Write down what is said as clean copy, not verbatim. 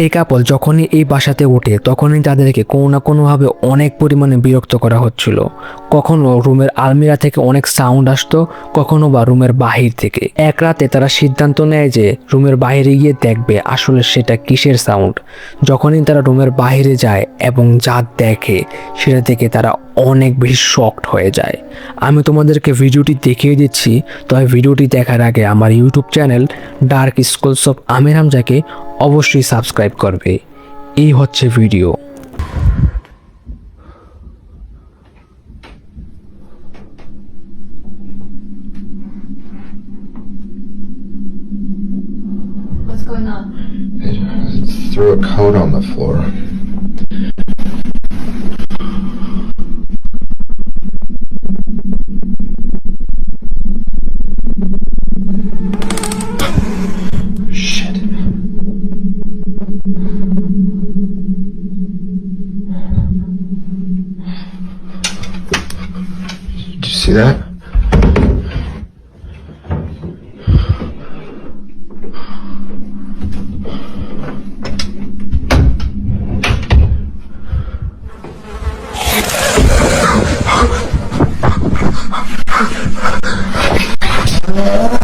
এই কাপল যখনই এই বাসাতে ওঠে তখনই তাদেরকে কোনো না কোনোভাবে অনেক পরিমাণে বিরক্ত করা হচ্ছিল। কখনো রুমের আলমিরা থেকে অনেক সাউন্ড আসতো, কখনো বা রুমের বাহির থেকে। এক রাতে তারা সিদ্ধান্ত নেয় যে রুমের বাইরে গিয়ে দেখবে আসলে সেটা কিসের সাউন্ড। যখনই তারা রুমের বাইরে যায় এবং যা দেখে সেটা দেখে তারা অনেক বেশি শকড হয়ে যায়। আমি তোমাদেরকে ভিডিওটি দেখিয়ে দিচ্ছি, তবে ভিডিওটি দেখার আগে আমার YouTube channel dark schools of Amir হামজাকে অবশ্যই সাবস্ক্রাইব করবে। এই হচ্ছে video. What's going on? It threw a coat on the floor. Shit. Did you see that?